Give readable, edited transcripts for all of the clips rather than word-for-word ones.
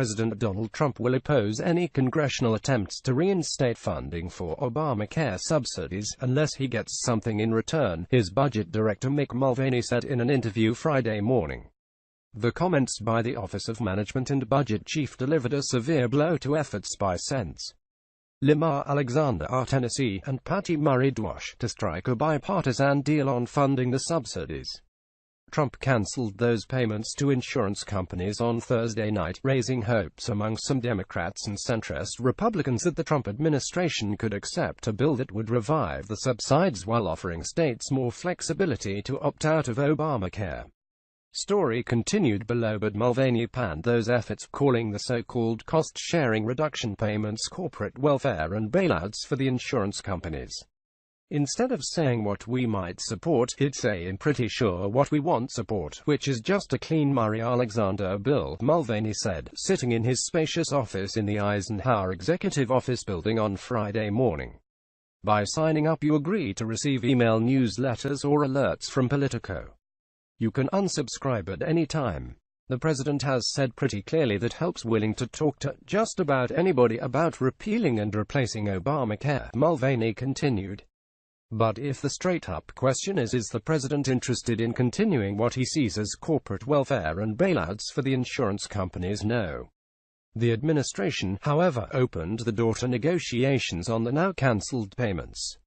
President Donald Trump will oppose any congressional attempts to reinstate funding for Obamacare subsidies, unless he gets something in return, his budget director Mick Mulvaney said in an interview Friday morning. The comments by the Office of Management and Budget Chief delivered a severe blow to efforts by Sens. Lamar Alexander R. Tennessee, and Patty Murray Dwash, to strike a bipartisan deal on funding the subsidies. Trump cancelled those payments to insurance companies on Thursday night, raising hopes among some Democrats and centrist Republicans that the Trump administration could accept a bill that would revive the subsidies while offering states more flexibility to opt out of Obamacare. Story continued below, but Mulvaney panned those efforts, calling the so-called cost-sharing reduction payments corporate welfare and bailouts for the insurance companies. Instead of saying what we might support, he'd say "I'm pretty sure what we want support, which is just a clean Murray Alexander bill," Mulvaney said, sitting in his spacious office in the Eisenhower Executive Office building on Friday morning. By signing up, you agree to receive email newsletters or alerts from Politico. You can unsubscribe at any time. The president has said pretty clearly that help's willing to talk to just about anybody about repealing and replacing Obamacare, Mulvaney continued. But if the straight-up question is the president interested in continuing what he sees as corporate welfare and bailouts for the insurance companies? No. The administration, however, opened the door to negotiations on the now cancelled payments.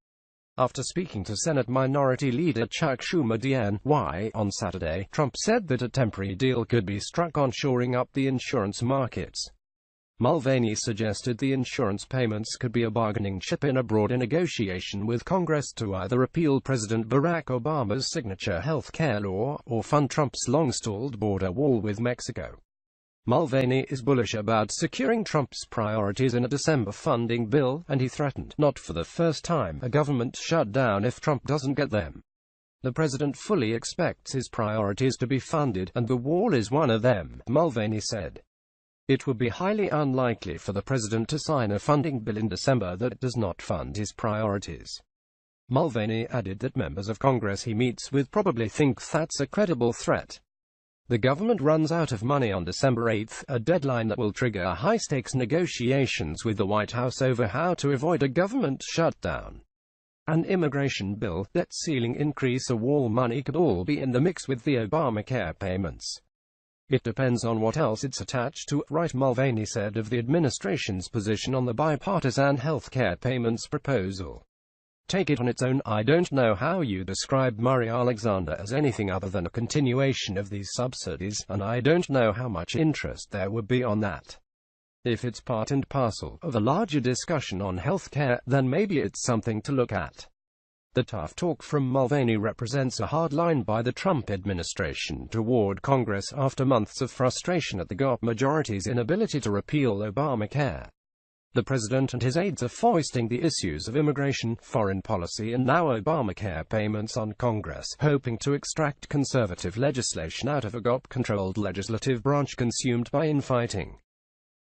After speaking to Senate Minority Leader Chuck Schumer DNY on Saturday, Trump said that a temporary deal could be struck on shoring up the insurance markets. Mulvaney suggested the insurance payments could be a bargaining chip in a broader negotiation with Congress to either repeal President Barack Obama's signature health care law, or fund Trump's long-stalled border wall with Mexico. Mulvaney is bullish about securing Trump's priorities in a December funding bill, and he threatened, not for the first time, a government shutdown if Trump doesn't get them. The president fully expects his priorities to be funded, and the wall is one of them, Mulvaney said. It would be highly unlikely for the president to sign a funding bill in December that does not fund his priorities. Mulvaney added that members of Congress he meets with probably think that's a credible threat. The government runs out of money on December 8, a deadline that will trigger high-stakes negotiations with the White House over how to avoid a government shutdown. An immigration bill, debt ceiling increase, or wall money could all be in the mix with the Obamacare payments. It depends on what else it's attached to, right? Mulvaney said of the administration's position on the bipartisan health care payments proposal. Take it on its own, I don't know how you describe Murray Alexander as anything other than a continuation of these subsidies, and I don't know how much interest there would be on that. If it's part and parcel of a larger discussion on health care, then maybe it's something to look at. The tough talk from Mulvaney represents a hard line by the Trump administration toward Congress after months of frustration at the GOP majority's inability to repeal Obamacare. The president and his aides are foisting the issues of immigration, foreign policy, and now Obamacare payments on Congress, hoping to extract conservative legislation out of a GOP-controlled legislative branch consumed by infighting.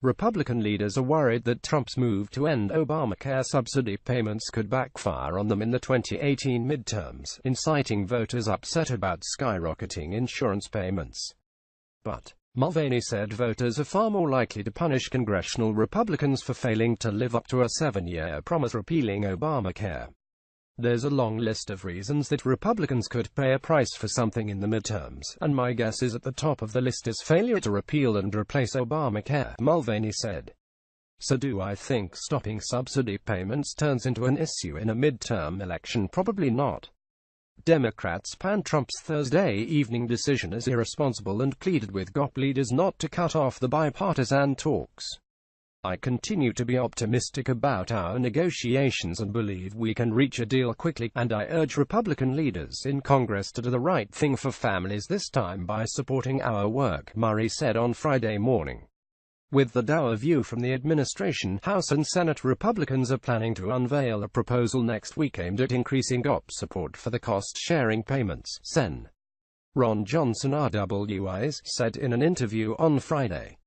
Republican leaders are worried that Trump's move to end Obamacare subsidy payments could backfire on them in the 2018 midterms, inciting voters upset about skyrocketing insurance payments. But Mulvaney said voters are far more likely to punish congressional Republicans for failing to live up to a 7-year promise repealing Obamacare. There's a long list of reasons that Republicans could pay a price for something in the midterms, and my guess is at the top of the list is failure to repeal and replace Obamacare, Mulvaney said. So do I think stopping subsidy payments turns into an issue in a midterm election? Probably not. Democrats panned Trump's Thursday evening decision as irresponsible and pleaded with GOP leaders not to cut off the bipartisan talks. I continue to be optimistic about our negotiations and believe we can reach a deal quickly, and I urge Republican leaders in Congress to do the right thing for families this time by supporting our work, Murray said on Friday morning. With the dour view from the administration, House and Senate Republicans are planning to unveil a proposal next week aimed at increasing GOP support for the cost-sharing payments, Sen. Ron Johnson RWIs said in an interview on Friday.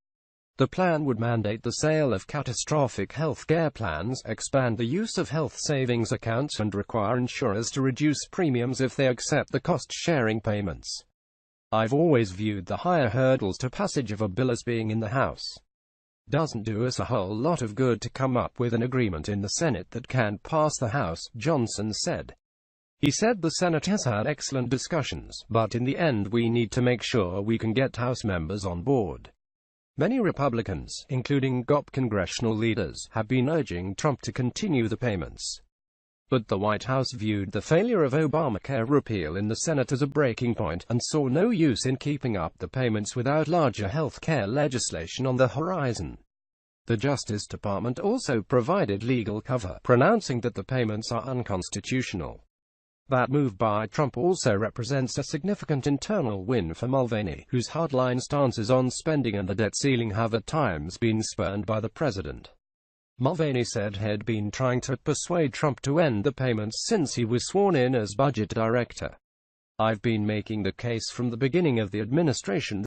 The plan would mandate the sale of catastrophic health care plans, expand the use of health savings accounts, and require insurers to reduce premiums if they accept the cost-sharing payments. I've always viewed the higher hurdles to passage of a bill as being in the House. Doesn't do us a whole lot of good to come up with an agreement in the Senate that can't pass the House, Johnson said. He said the Senate has had excellent discussions, but in the end we need to make sure we can get House members on board. Many Republicans, including GOP congressional leaders, have been urging Trump to continue the payments. But the White House viewed the failure of Obamacare repeal in the Senate as a breaking point, and saw no use in keeping up the payments without larger health care legislation on the horizon. The Justice Department also provided legal cover, pronouncing that the payments are unconstitutional. That move by Trump also represents a significant internal win for Mulvaney, whose hardline stances on spending and the debt ceiling have at times been spurned by the president. Mulvaney said he'd been trying to persuade Trump to end the payments since he was sworn in as budget director. "I've been making the case from the beginning of the administration